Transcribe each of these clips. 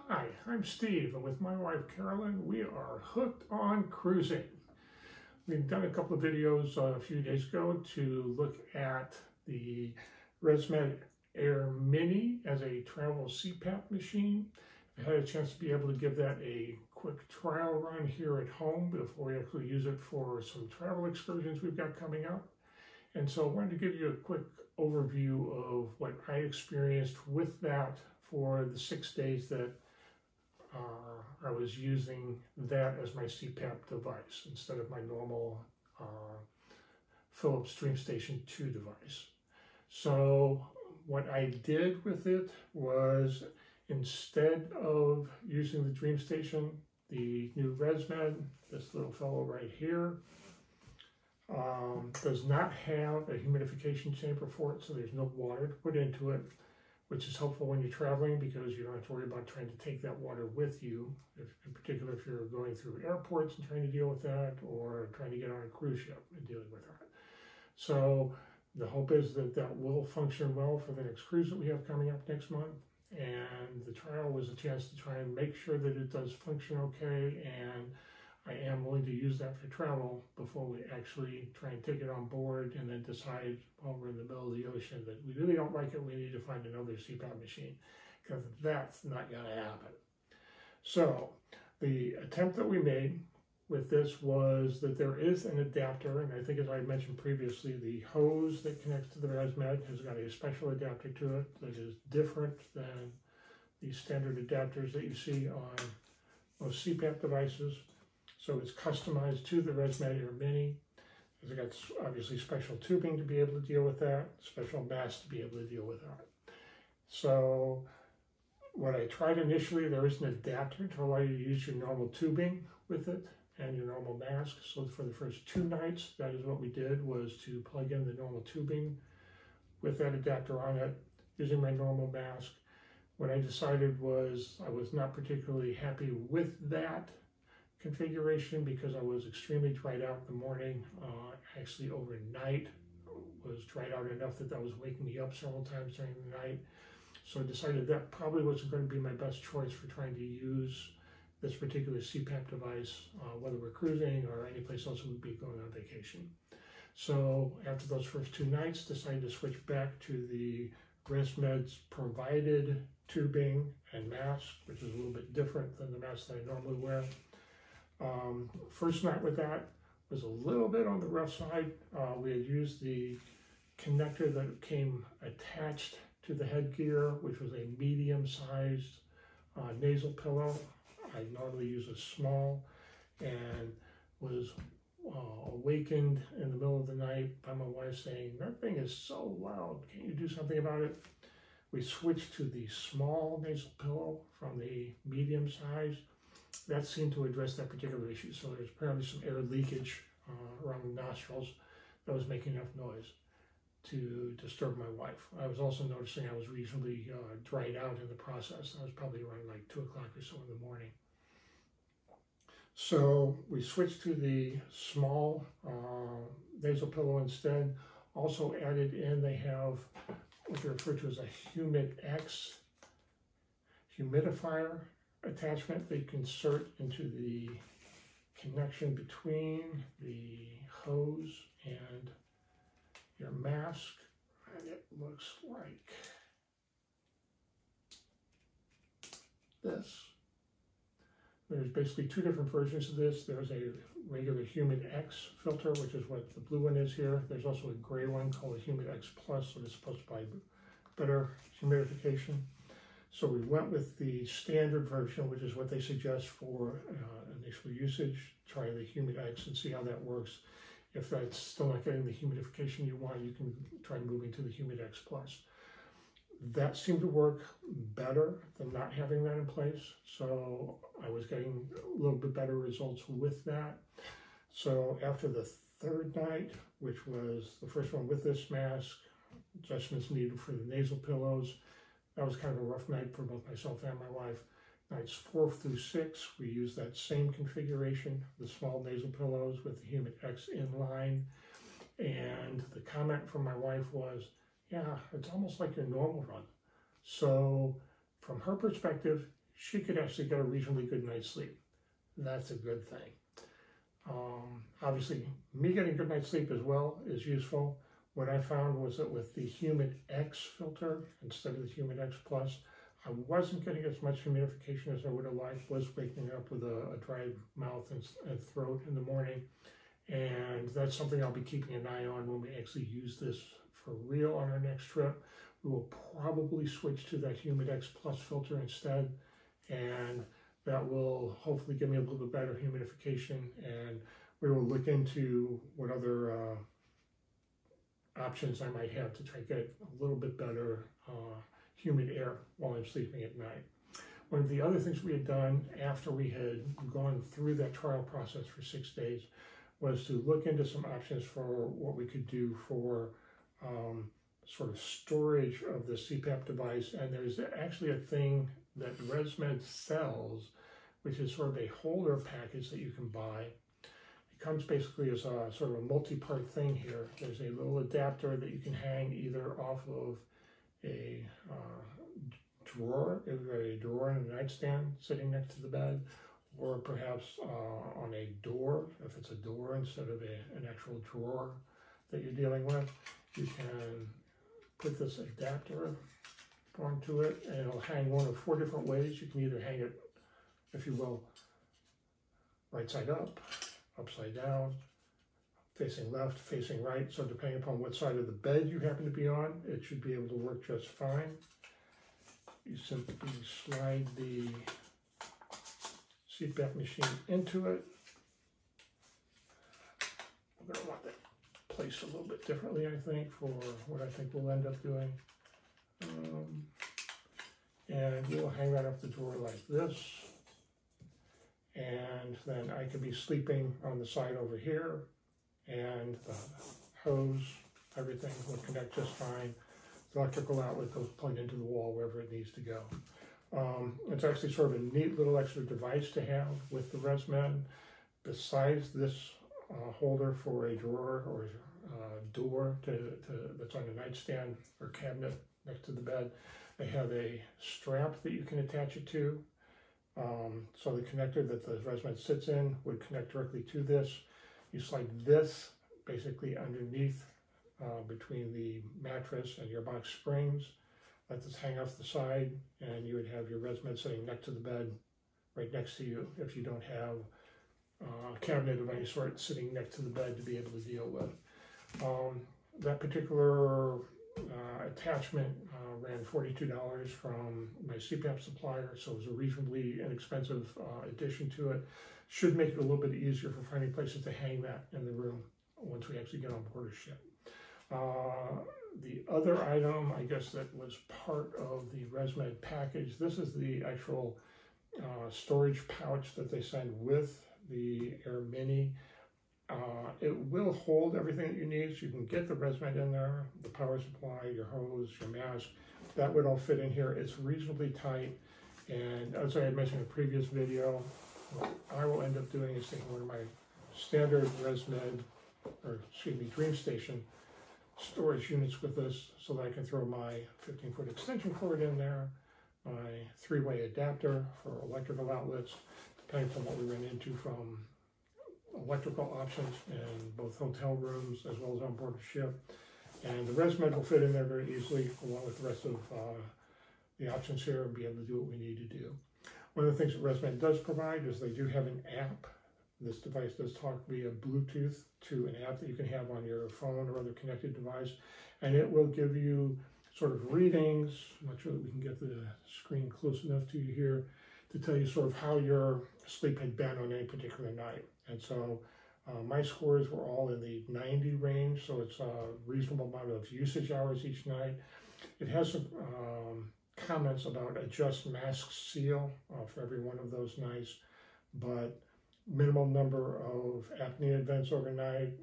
Hi, I'm Steve, and with my wife Carolyn, we are hooked on cruising. We've done a couple of videos a few days ago to look at the ResMed Air Mini as a travel CPAP machine. I had a chance to be able to give that a quick trial run here at home before we actually use it for some travel excursions we've got coming up. And so I wanted to give you a quick overview of what I experienced with that for the 6 days that I was using that as my CPAP device instead of my normal Philips DreamStation 2 device. So what I did with it was, instead of using the DreamStation, the new ResMed, this little fellow right here, does not have a humidification chamber for it, so there's no water to put into it, which is helpful when you're traveling because you don't have to worry about trying to take that water with you, in particular if you're going through airports and trying to deal with that, or trying to get on a cruise ship and dealing with that. So the hope is that that will function well for the next cruise that we have coming up next month. And the trial was a chance to try and make sure that it does function okay, and I am willing to use that for travel before we actually try and take it on board and then decide while we're in the middle of the ocean that we really don't like it, we need to find another CPAP machine, because that's not going to happen. So the attempt that we made with this was that there is an adapter, and I think, as I mentioned previously, the hose that connects to the ResMed has got a special adapter to it that is different than the standard adapters that you see on most CPAP devices. So it's customized to the ResMed Air Mini. It's got obviously special tubing to be able to deal with that, special mask to be able to deal with that. So what I tried initially, there is an adapter to allow you to use your normal tubing with it and your normal mask. So for the first 2 nights, that is what we did, was to plug in the normal tubing with that adapter on it, using my normal mask. What I decided was I was not particularly happy with that configuration because I was extremely dried out in the morning. Actually overnight was dried out enough that that was waking me up several times during the night. So I decided that probably wasn't going to be my best choice for trying to use this particular CPAP device, whether we're cruising or any place else we'd be going on vacation. So after those first 2 nights, decided to switch back to the ResMed's provided tubing and mask, which is a little bit different than the mask that I normally wear. First night with that was a little bit on the rough side. We had used the connector that came attached to the headgear, which was a medium-sized nasal pillow. I normally use a small, and was awakened in the middle of the night by my wife saying, "That thing is so loud, can you do something about it?" We switched to the small nasal pillow from the medium size. That seemed to address that particular issue. So there's apparently some air leakage around the nostrils that was making enough noise to disturb my wife. I was also noticing I was reasonably dried out in the process. I was probably around like 2 o'clock or so in the morning. So we switched to the small nasal pillow instead. Also added in, they have what they refer to as a HumidX humidifier attachment that you can insert into the connection between the hose and your mask, and it looks like this. There's basically 2 different versions of this. There's a regular HumidX filter, which is what the blue one is here. There's also a gray one called a HumidX Plus, so it's supposed to provide better humidification. So we went with the standard version, which is what they suggest for initial usage. Try the HumidX and see how that works. If that's still not getting the humidification you want, you can try moving to the HumidX Plus. That seemed to work better than not having that in place. So I was getting a little bit better results with that. So after the 3rd night, which was the first one with this mask, adjustments needed for the nasal pillows, that was kind of a rough night for both myself and my wife. Nights 4 through 6, we used that same configuration, the small nasal pillows with the HumidX inline. And the comment from my wife was, "Yeah, it's almost like your normal run." So from her perspective, she could actually get a reasonably good night's sleep. That's a good thing. Obviously, me getting a good night's sleep as well is useful. What I found was that with the Humid X filter, instead of the Humid X Plus, I wasn't getting as much humidification as I would have liked. Was waking up with a dry mouth and throat in the morning. And that's something I'll be keeping an eye on when we actually use this for real on our next trip. We will probably switch to that Humid X Plus filter instead, and that will hopefully give me a little bit better humidification, and we will look into what other options I might have to try to get a little bit better humid air while I'm sleeping at night. One of the other things we had done after we had gone through that trial process for 6 days was to look into some options for what we could do for sort of storage of the CPAP device. And there's actually a thing that ResMed sells, which is sort of a holder package that you can buy. It comes basically as a sort of a multi-part thing here. There's a little adapter that you can hang either off of a drawer, a drawer and a nightstand sitting next to the bed, or perhaps on a door, if it's a door instead of an actual drawer that you're dealing with. You can put this adapter onto it, and it'll hang one of 4 different ways. You can either hang it, if you will, right side up, upside down, facing left, facing right. So depending upon what side of the bed you happen to be on, it should be able to work just fine. You simply slide the CPAP machine into it. We're going to want that placed a little bit differently, I think, for what I think we'll end up doing. And we'll hang that up the drawer like this. And then I could be sleeping on the side over here, and the hose, everything will connect just fine. The electrical outlet goes plugged into the wall wherever it needs to go. It's actually sort of a neat little extra device to have with the ResMed. Besides this holder for a drawer or door that's on a nightstand or cabinet next to the bed, they have a strap that you can attach it to. So the connector that the ResMed sits in would connect directly to this. You slide this basically underneath between the mattress and your box springs. Let this hang off the side, and you would have your ResMed sitting next to the bed, right next to you, if you don't have a cabinet of any sort sitting next to the bed to be able to deal with. That particular attachment ran $42 from my CPAP supplier, so it was a reasonably inexpensive addition to it. Should make it a little bit easier for finding places to hang that in the room once we actually get on board a ship. The other item, I guess, that was part of the ResMed package, this is the actual storage pouch that they send with the AirMini. It will hold everything that you need, so you can get the ResMed in there, the power supply, your hose, your mask. That would all fit in here. It's reasonably tight, and as I had mentioned in a previous video, what I will end up doing is taking one of my standard ResMed, or excuse me, DreamStation storage units with this, so that I can throw my 15-foot extension cord in there, my 3-way adapter for electrical outlets, depending on what we run into from electrical options in both hotel rooms as well as on board a ship. And the ResMed will fit in there very easily, along with the rest of the options here, and be able to do what we need to do. One of the things that ResMed does provide is they do have an app. This device does talk via Bluetooth to an app that you can have on your phone or other connected device, and it will give you sort of readings. I'm not sure that we can get the screen close enough to you here to tell you sort of how your sleep had been on any particular night. And so my scores were all in the 90 range, so it's a reasonable amount of usage hours each night. It has some comments about adjust mask seal for every one of those nights, but minimal number of apnea events overnight,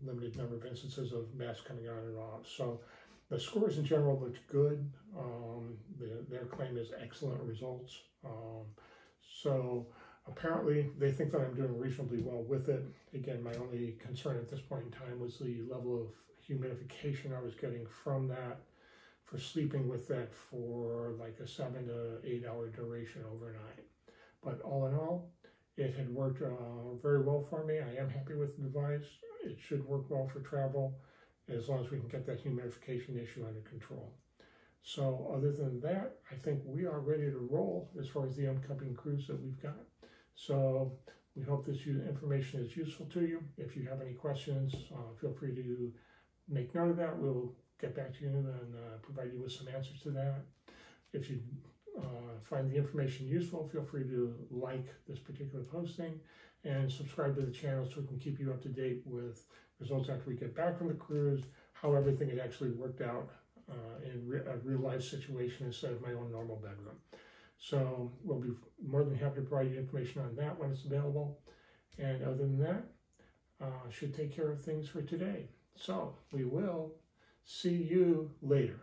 limited number of instances of masks coming on and off. So the scores in general looked good. Their claim is excellent results. So apparently they think that I'm doing reasonably well with it. Again, my only concern at this point in time was the level of humidification I was getting from for sleeping with that for like a 7 to 8 hour duration overnight. But all in all, it had worked very well for me. I am happy with the device. It should work well for travel as long as we can get that humidification issue under control. So other than that, I think we are ready to roll as far as the upcoming cruise that we've got. So we hope this information is useful to you. If you have any questions, feel free to make note of that. We'll get back to you and provide you with some answers to that. If you find the information useful, feel free to like this particular posting and subscribe to the channel so we can keep you up to date with results after we get back from the cruise, how everything had actually worked out in a real life situation instead of my own normal bedroom. So we'll be more than happy to provide you information on that when it's available. And other than that, should take care of things for today. So we will see you later.